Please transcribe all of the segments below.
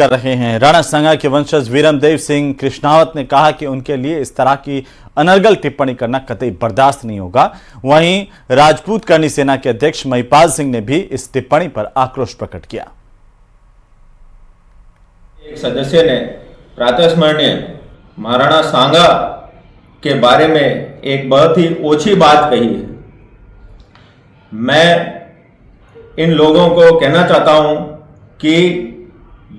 कर रहे हैं। राणा सांगा के वंशज वीरमदेव सिंह कृष्णावत ने कहा कि उनके लिए इस तरह की अनर्गल टिप्पणी करना कतई बर्दाश्त नहीं होगा। वहीं राजपूत करनी सेना के अध्यक्ष महिपाल सिंह ने भी इस टिप्पणी पर आक्रोश प्रकट किया। एक सदस्य ने प्रातःस्मरणीय महाराणा सांगा के बारे में एक बहुत ही ओछी बात कही है। मैं इन लोगों को कहना चाहता हूं कि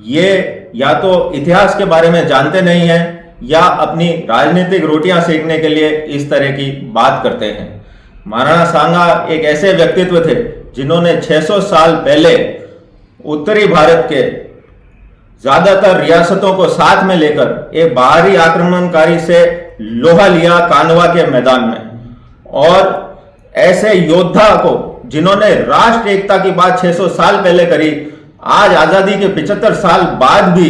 ये या तो इतिहास के बारे में जानते नहीं हैं या अपनी राजनीतिक रोटियां सेकने के लिए इस तरह की बात करते हैं। महाराणा सांगा एक ऐसे व्यक्तित्व थे जिन्होंने 600 साल पहले उत्तरी भारत के ज्यादातर रियासतों को साथ में लेकर एक बाहरी आक्रमणकारी से लोहा लिया कानवा के मैदान में, और ऐसे योद्धा को जिन्होंने राष्ट्र एकता की बात 600 साल पहले करी, आज आजादी के 75 साल बाद भी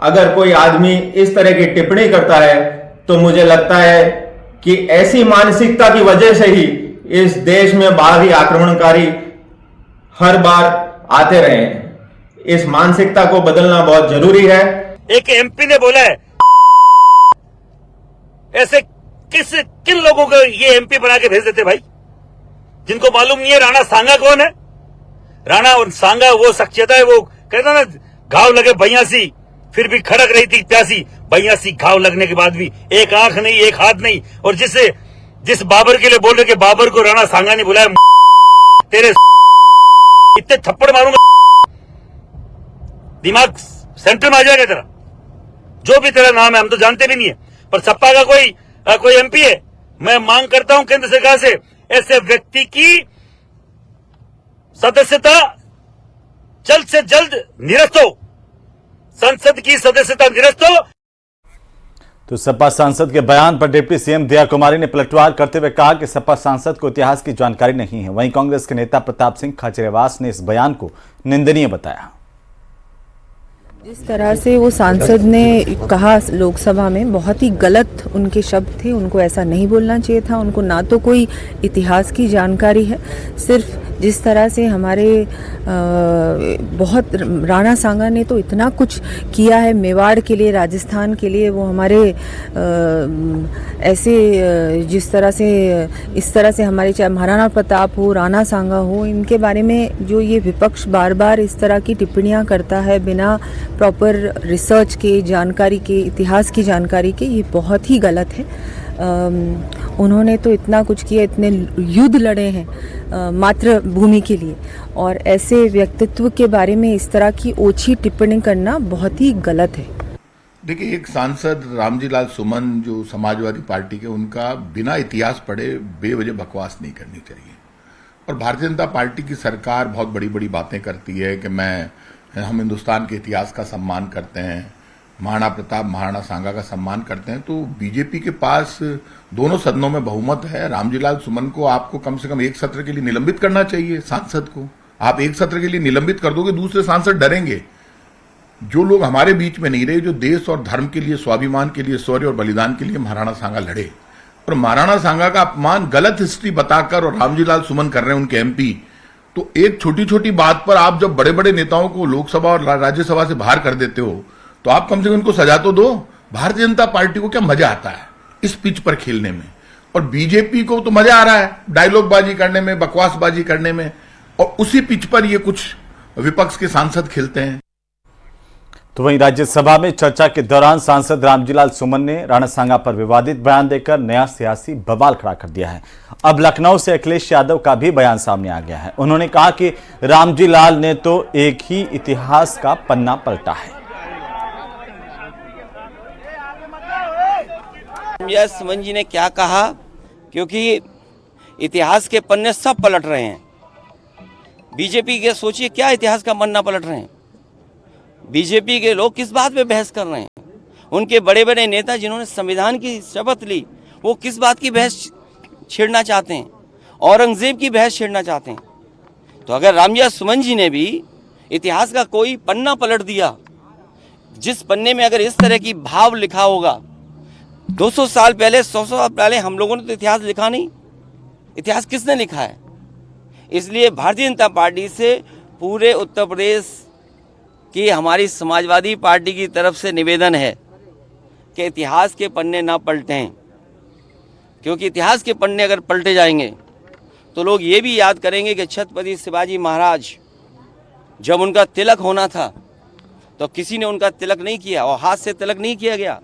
अगर कोई आदमी इस तरह की टिप्पणी करता है तो मुझे लगता है कि ऐसी मानसिकता की वजह से ही इस देश में बाहरी आक्रमणकारी हर बार आते रहे हैं। इस मानसिकता को बदलना बहुत जरूरी है। एक एमपी ने बोला है, ऐसे किन लोगों को ये एमपी बना के भेज देते भाई, जिनको मालूम नहीं है राणा सांगा कौन है। राणा और सांगा वो शख्सियत है, वो कहता ना घाव लगे भैयासी फिर भी खड़क रही थी प्यासी। भैयासी घाव लगने के बाद भी एक आंख नहीं एक हाथ नहीं, और जिस बाबर के लिए बोल रहे कि बाबर को राणा सांगा ने बुलाया, तेरे इतने थप्पड़ मारूंगा दिमाग सेंटर में आ जाएगा तेरा। जो भी तेरा नाम है हम तो जानते भी नहीं है, पर सपा का कोई एमपी है। मैं मांग करता हूं केंद्र सरकार से ऐसे व्यक्ति की सदस्यता जल्द से जल्द निरस्त हो, संसद की सदस्यता निरस्त हो। तो सपा सांसद के बयान पर डिप्टी सीएम दया कुमारी ने पलटवार करते हुए कहा कि सपा सांसद को इतिहास की जानकारी नहीं है। वहीं कांग्रेस के नेता प्रताप सिंह खाचरियावास ने इस बयान को निंदनीय बताया। जिस तरह से वो सांसद ने कहा लोकसभा में, बहुत ही गलत उनके शब्द थे। उनको ऐसा नहीं बोलना चाहिए था। उनको ना तो कोई इतिहास की जानकारी है, सिर्फ जिस तरह से हमारे बहुत राणा सांगा ने तो इतना कुछ किया है मेवाड़ के लिए, राजस्थान के लिए। वो हमारे ऐसे जिस तरह से इस तरह से हमारे चाहे महाराणा प्रताप हो, राणा सांगा हो, इनके बारे में जो ये विपक्ष बार बार इस तरह की टिप्पणियां करता है बिना प्रॉपर रिसर्च के, जानकारी के, इतिहास की जानकारी के, ये बहुत ही गलत है। उन्होंने तो इतना कुछ किया, इतने युद्ध लड़े हैं मातृभूमि के लिए, और ऐसे व्यक्तित्व के बारे में इस तरह की ओछी टिप्पणी करना बहुत ही गलत है। देखिए, एक सांसद रामजी लाल सुमन जो समाजवादी पार्टी के, उनका बिना इतिहास पढ़े बेवजह बकवास नहीं करनी चाहिए। और भारतीय जनता पार्टी की सरकार बहुत बड़ी बड़ी बातें करती है कि हम हिंदुस्तान के इतिहास का सम्मान करते हैं, महाराणा प्रताप महाराणा सांगा का सम्मान करते हैं। तो बीजेपी के पास दोनों सदनों में बहुमत है। रामजी लाल सुमन को आपको कम से कम एक सत्र के लिए निलंबित करना चाहिए। सांसद को आप एक सत्र के लिए निलंबित कर दोगे, दूसरे सांसद डरेंगे। जो लोग हमारे बीच में नहीं रहे, जो देश और धर्म के लिए, स्वाभिमान के लिए, शौर्य और बलिदान के लिए महाराणा सांगा लड़े, और महाराणा सांगा का अपमान गलत हिस्ट्री बताकर और रामजी लाल सुमन कर रहे हैं उनके एमपी, तो एक छोटी छोटी बात पर आप जब बड़े बड़े नेताओं को लोकसभा और राज्यसभा से बाहर कर देते हो, तो आप कम से कम उनको सजा तो दो। भारतीय जनता पार्टी को क्या मजा आता है इस पिच पर खेलने में, और बीजेपी को तो मजा आ रहा है डायलॉग बाजी करने में, बकवासबाजी करने में, और उसी पिच पर ये कुछ विपक्ष के सांसद खेलते हैं। तो वहीं राज्यसभा में चर्चा के दौरान सांसद रामजी लाल सुमन ने राणा सांगा पर विवादित बयान देकर नया सियासी बवाल खड़ा कर दिया है। अब लखनऊ से अखिलेश यादव का भी बयान सामने आ गया है। उन्होंने कहा कि रामजी लाल ने तो एक ही इतिहास का पन्ना पलटा है। रामजी सुमन जी ने क्या कहा, क्योंकि इतिहास के पन्ने सब पलट रहे हैं। बीजेपी के सोचिए क्या इतिहास का पन्ना पलट रहे हैं। बीजेपी के लोग किस बात पे बहस कर रहे हैं। उनके बड़े बड़े नेता जिन्होंने संविधान की शपथ ली, वो किस बात की बहस छेड़ना चाहते हैं, औरंगजेब की बहस छेड़ना चाहते हैं। तो अगर रामजी सुमन जी ने भी इतिहास का कोई पन्ना पलट दिया, जिस पन्ने में अगर इस तरह की भाव लिखा होगा, 200 साल पहले, 100 साल पहले हम लोगों ने तो इतिहास लिखा नहीं। इतिहास किसने लिखा है? इसलिए भारतीय जनता पार्टी से पूरे उत्तर प्रदेश कि हमारी समाजवादी पार्टी की तरफ से निवेदन है कि इतिहास के पन्ने ना पलटें, क्योंकि इतिहास के पन्ने अगर पलटे जाएंगे तो लोग ये भी याद करेंगे कि छत्रपति शिवाजी महाराज जब उनका तिलक होना था तो किसी ने उनका तिलक नहीं किया और हाथ से तिलक नहीं किया गया।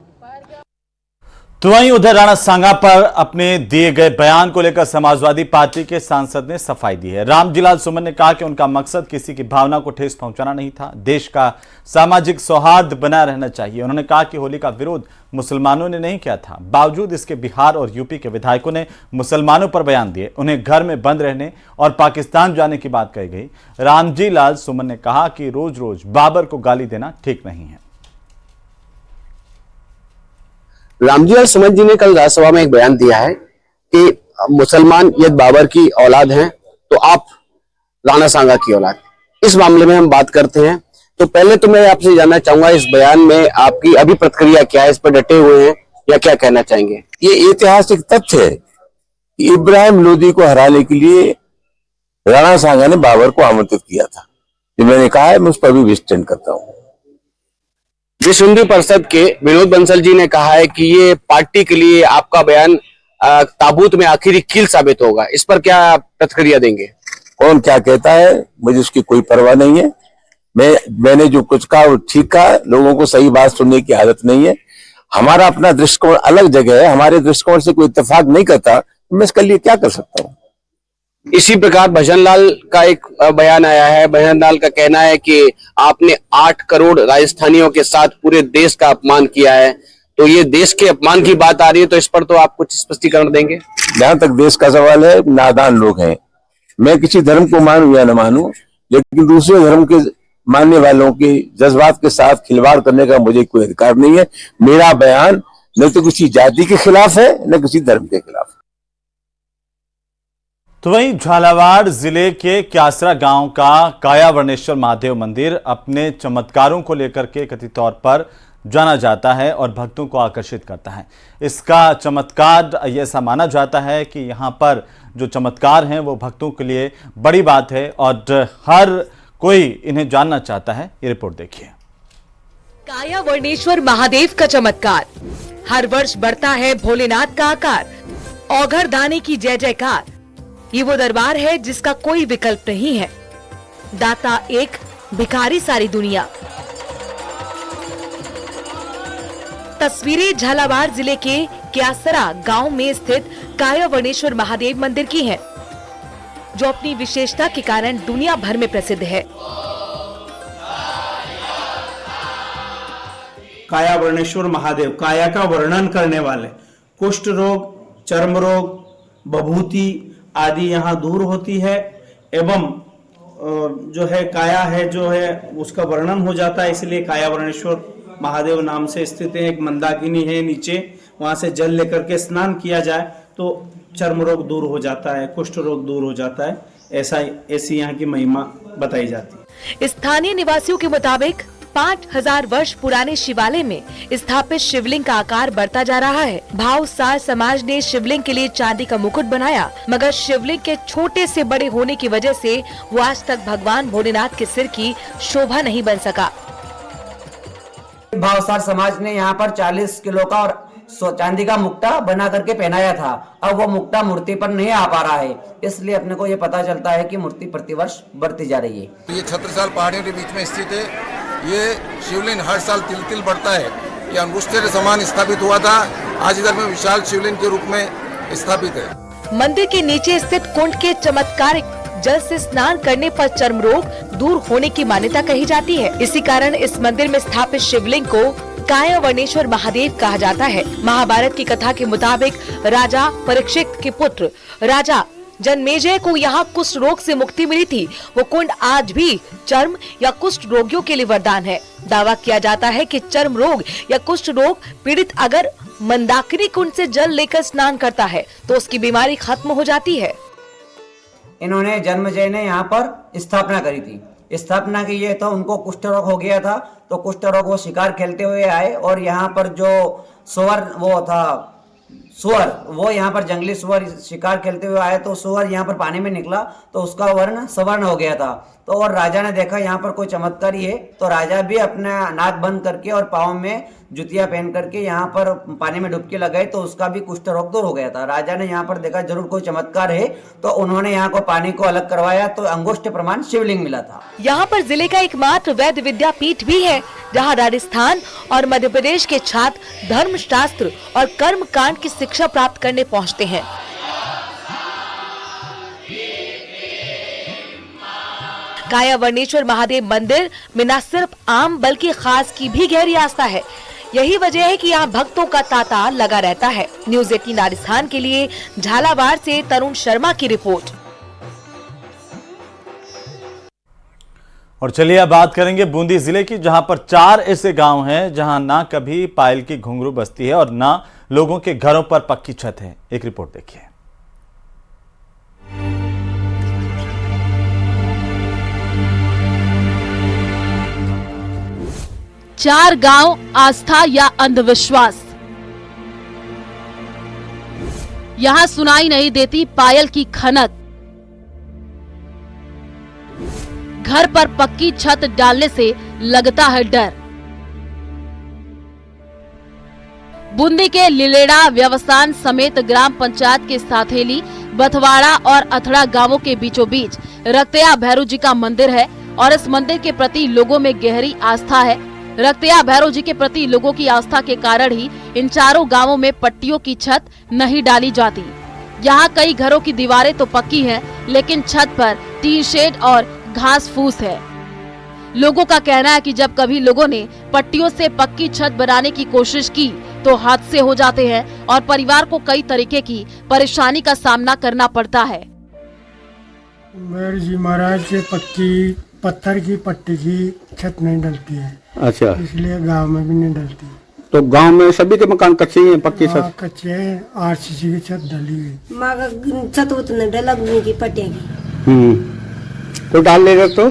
तो वहीं उधर राणा सांगा पर अपने दिए गए बयान को लेकर समाजवादी पार्टी के सांसद ने सफाई दी है। रामजीलाल सुमन ने कहा कि उनका मकसद किसी की भावना को ठेस पहुंचाना नहीं था, देश का सामाजिक सौहार्द बना रहना चाहिए। उन्होंने कहा कि होली का विरोध मुसलमानों ने नहीं किया था, बावजूद इसके बिहार और यूपी के विधायकों ने मुसलमानों पर बयान दिए, उन्हें घर में बंद रहने और पाकिस्तान जाने की बात कही गई। रामजीलाल सुमन ने कहा कि रोज रोज बाबर को गाली देना ठीक नहीं है। रामजीलाल सुमन जी ने कल राज्यसभा में एक बयान दिया है कि मुसलमान यदि बाबर की औलाद हैं तो आप राणा सांगा की औलाद। इस मामले में हम बात करते हैं, तो पहले तो मैं आपसे जानना चाहूंगा इस बयान में आपकी अभी प्रतिक्रिया क्या है, इस पर डटे हुए हैं या क्या कहना चाहेंगे? ये ऐतिहासिक तथ्य है कि इब्राहिम लोदी को हराने के लिए राणा सांगा ने बाबर को आमंत्रित किया था। जो मैंने कहा है मैं उस पर भी विस्तार करता हूं। विश्व हिंदू परिषद के विनोद बंसल जी ने कहा है कि ये पार्टी के लिए आपका बयान ताबूत में आखिरी कील साबित होगा, इस पर क्या प्रतिक्रिया देंगे? कौन क्या कहता है मुझे उसकी कोई परवाह नहीं है। मैंने जो कुछ कहा वो ठीक कहा, लोगों को सही बात सुनने की आदत नहीं है। हमारा अपना दृष्टिकोण अलग जगह है, हमारे दृष्टिकोण से कोई इत्तेफाक नहीं करता, तो मैं इसके लिए क्या कर सकता हूँ। इसी प्रकार भजनलाल का एक बयान आया है। भजनलाल का कहना है कि आपने 8 करोड़ राजस्थानियों के साथ पूरे देश का अपमान किया है, तो ये देश के अपमान की बात आ रही है, तो इस पर तो आप कुछ स्पष्टीकरण देंगे? जहां तक देश का सवाल है, नादान लोग हैं। मैं किसी धर्म को मानूं या न मानूं, लेकिन दूसरे धर्म के मानने वालों के जज्बात के साथ खिलवाड़ करने का मुझे कोई अधिकार नहीं है। मेरा बयान न तो किसी जाति के खिलाफ है न किसी धर्म के खिलाफ। तो वहीं झालावाड़ जिले के क्यासरा गांव का कायावर्णेश्वर महादेव मंदिर अपने चमत्कारों को लेकर के कथित तौर पर जाना जाता है और भक्तों को आकर्षित करता है। इसका चमत्कार ऐसा माना जाता है कि यहां पर जो चमत्कार हैं वो भक्तों के लिए बड़ी बात है और हर कोई इन्हें जानना चाहता है। ये रिपोर्ट देखिए। कायावर्णेश्वर महादेव का चमत्कार। हर वर्ष बढ़ता है भोलेनाथ का आकार, औघर दानी की जय जयकार। ये वो दरबार है जिसका कोई विकल्प नहीं है। दाता एक, भिखारी सारी दुनिया। तस्वीरें झालावाड़ जिले के क्यासरा गांव में स्थित कायावर्णेश्वर महादेव मंदिर की हैं, जो अपनी विशेषता के कारण दुनिया भर में प्रसिद्ध है। कायावर्णेश्वर महादेव, काया का वर्णन करने वाले, कुष्ठ रोग, चर्म रोग, बभूति आदि यहाँ दूर होती है एवं जो है काया है जो है उसका वर्णन हो जाता है, इसलिए कायावर्णेश्वर महादेव नाम से स्थित है। एक मंदाकिनी है नीचे, वहां से जल लेकर के स्नान किया जाए तो चर्म रोग दूर हो जाता है, कुष्ठ रोग दूर हो जाता है। ऐसी यहाँ की महिमा बताई जाती है। स्थानीय निवासियों के मुताबिक 5000 वर्ष पुराने शिवालय में स्थापित शिवलिंग का आकार बढ़ता जा रहा है। भावसार समाज ने शिवलिंग के लिए चांदी का मुकुट बनाया, मगर शिवलिंग के छोटे से बड़े होने की वजह से वो आज तक भगवान भोलेनाथ के सिर की शोभा नहीं बन सका। भावसार समाज ने यहाँ पर 40 किलो का और चांदी का मुक्ता बना करके पहनाया था। अब वो मुक्ता मूर्ति पर नहीं आ पा रहा है, इसलिए अपने को ये पता चलता है कि मूर्ति प्रतिवर्ष बढ़ती जा रही है। ये छत्रसाल पहाड़ियों के बीच में स्थित है। ये शिवलिंग हर साल तिल तिल बढ़ता है। ये अंगुष्ठे के समान स्थापित हुआ था, आज इधर में विशाल शिवलिंग के रूप में स्थापित है। मंदिर के नीचे स्थित कुंड के चमत्कारिक जल से स्नान करने पर चर्म रोग दूर होने की मान्यता कही जाती है। इसी कारण इस मंदिर में स्थापित शिवलिंग को कायावर्णेश्वर महादेव कहा जाता है। महाभारत की कथा के मुताबिक राजा परीक्षित के पुत्र राजा जन्मेजय को यहाँ कुष्ठ रोग से मुक्ति मिली थी। वो कुंड आज भी चर्म या कुष्ठ रोगियों के लिए वरदान है। दावा किया जाता है कि चर्म रोग या कुष्ठ रोग पीड़ित अगर मंदाकिनी कुंड से जल लेकर स्नान करता है तो उसकी बीमारी खत्म हो जाती है। इन्होंने जन्मेजय ने यहाँ पर स्थापना करी थी। स्थापना की ये तो उनको कुष्ठ रोग हो गया था, तो कुष्ठ रोग वो शिकार खेलते हुए आए और यहाँ पर जो सुवर्ण वो था सुअर, वो यहाँ पर जंगली सुअर शिकार खेलते हुए आया तो सुअर यहाँ पर पानी में निकला तो उसका वर्ण सवर्ण हो गया था। तो और राजा ने देखा यहाँ पर कोई चमत्कार ही है, तो राजा भी अपना नाक बंद करके और पाँव में जुतियां पहन करके यहाँ पर पानी में डुबकी लगाई तो उसका भी कुष्ठ रोग दूर हो गया था। राजा ने यहाँ पर देखा जरूर कोई चमत्कार है, तो उन्होंने यहाँ को पानी को अलग करवाया तो अंगुष्ठ प्रमाण शिवलिंग मिला था। यहाँ पर जिले का एकमात्र वैद्य विद्यापीठ भी है, जहाँ राजस्थान और मध्य प्रदेश के छात्र धर्मशास्त्र और कर्म कांड की शिक्षा प्राप्त करने पहुँचते हैं। कायावर्णेश्वर महादेव मंदिर में न सिर्फ आम बल्कि खास की भी गहरी आस्था है। यही वजह है कि यहाँ भक्तों का तांता लगा रहता है। न्यूज़ 18 राजस्थान के लिए झालावाड़ से तरुण शर्मा की रिपोर्ट। और चलिए अब बात करेंगे बूंदी जिले की, जहां पर 4 ऐसे गांव हैं जहां ना कभी पायल की घुंघरू बसती है और ना लोगों के घरों पर पक्की छत है। एक रिपोर्ट देखिए। चार गांव, आस्था या अंधविश्वास। यहां सुनाई नहीं देती पायल की खनक। घर पर पक्की छत डालने से लगता है डर। बूंदी के लिलेड़ा, व्यवसान समेत ग्राम पंचायत के साथेली, बथवाड़ा और अथड़ा गांवों के बीचों बीच रक्तया भैरव जी का मंदिर है और इस मंदिर के प्रति लोगों में गहरी आस्था है। रक्तया भैरव जी के प्रति लोगों की आस्था के कारण ही इन चारों गांवों में पट्टियों की छत नहीं डाली जाती। यहाँ कई घरों की दीवारें तो पक्की हैं, लेकिन छत पर टीन शेड और घास फूस है। लोगों का कहना है कि जब कभी लोगों ने पट्टियों से पक्की छत बनाने की कोशिश की तो हादसे हो जाते हैं और परिवार को कई तरीके की परेशानी का सामना करना पड़ता है। मेरे जी महाराज से पक्की पत्थर की पट्टी की छत नहीं डलती है। अच्छा, इसलिए गांव में भी नहीं डलती। तो गांव में सभी के मकान कच्चे हैं, पक्की छत? कच्चे हैं, आरसीसी की छत डली हुई। छत उतने डला की पट्टिया की। कोई डाल ले तो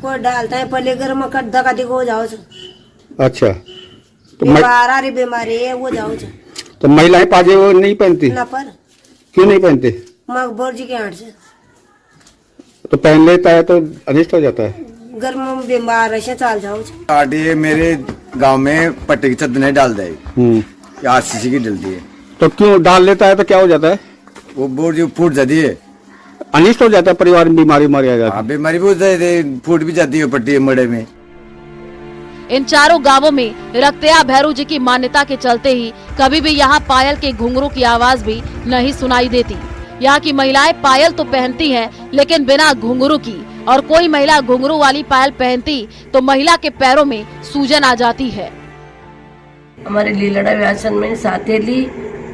कोई डालता है, पहले घर में धक्का दिख हो जाओ। अच्छा, तो बीमारी है वो जाओ। तो महिलाएं पाजे वो नहीं पहनती ना, पर क्यों नहीं पहनते? मकबर जी के हाथ से तो पहन लेता है तो अनिष्ट हो जाता है। घर में बीमार ऐसे चाल जाओ। ये मेरे गांव में पट्टे की छत नहीं डाल दे, आरसीसी की डलती है। तो क्यों डाल लेता है तो क्या हो जाता है? वो बोर्ड जो फूट जाती है, अनिष्ट हो जाता है, परिवार में बीमारी आ जाती है। बीमारी भी फूट भी जाती है पट्टी मड़े में। इन चारों गांवों में रक्तया भैरव जी की मान्यता के चलते ही कभी भी यहाँ पायल के घुंघरू की आवाज भी नहीं सुनाई देती। यहाँ की महिलाएं पायल तो पहनती हैं, लेकिन बिना घुंघरू की, और कोई महिला घुंघरू वाली पायल पहनती तो महिला के पैरों में सूजन आ जाती है। हमारे लीलड़ा व्यासन में साथेली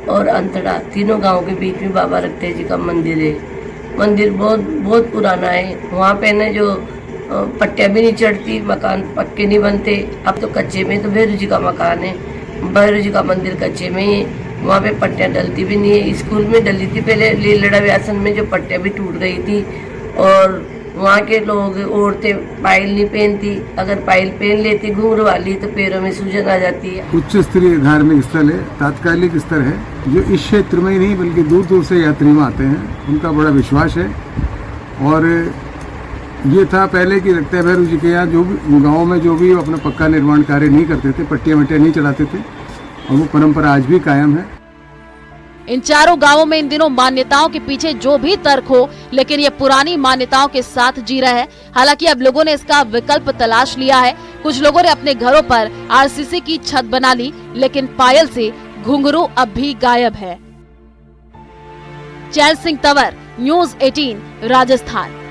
और अंतड़ा तीनों गांव के बीच में बाबा रक्ते जी का मंदिर है। मंदिर बहुत पुराना है। वहाँ पे न जो पट्टियां भी नहीं चढ़ती, मकान पक्के नहीं बनते। अब तो कच्चे में, तो भैरव जी का मकान है, भैरव जी का मंदिर कच्चे में ही, वहाँ पे पट्टियां डलती भी नहीं है। स्कूल में डली थी पहले लीलड़ा व्यासन में, जो पट्टियां भी टूट गई थी। और वहाँ के लोग, औरतें पायल नहीं पहनती, अगर पायल पहन लेती घुंघरू वाली तो पैरों में सूजन आ जाती है। उच्च स्तरीय धार्मिक स्थल है, तात्कालिक स्तर है, जो इस क्षेत्र में ही नहीं बल्कि दूर दूर से यात्री वहाँ आते हैं, उनका बड़ा विश्वास है। और ये था पहले की रक्तया भैरव जी के यहाँ जो भी गाँव में जो भी अपना पक्का निर्माण कार्य नहीं करते थे, पट्टियां वट्टियां नहीं चढ़ाते थे, और वो परंपरा आज भी कायम है। इन चारों गांवों में इन दिनों मान्यताओं के पीछे जो भी तर्क हो, लेकिन ये पुरानी मान्यताओं के साथ जी रहे हैं। हालांकि अब लोगों ने इसका विकल्प तलाश लिया है। कुछ लोगों ने अपने घरों पर आरसीसी की छत बना ली, लेकिन पायल से घुंघरू अब भी गायब है। चैन सिंह तंवर, न्यूज़ 18 राजस्थान।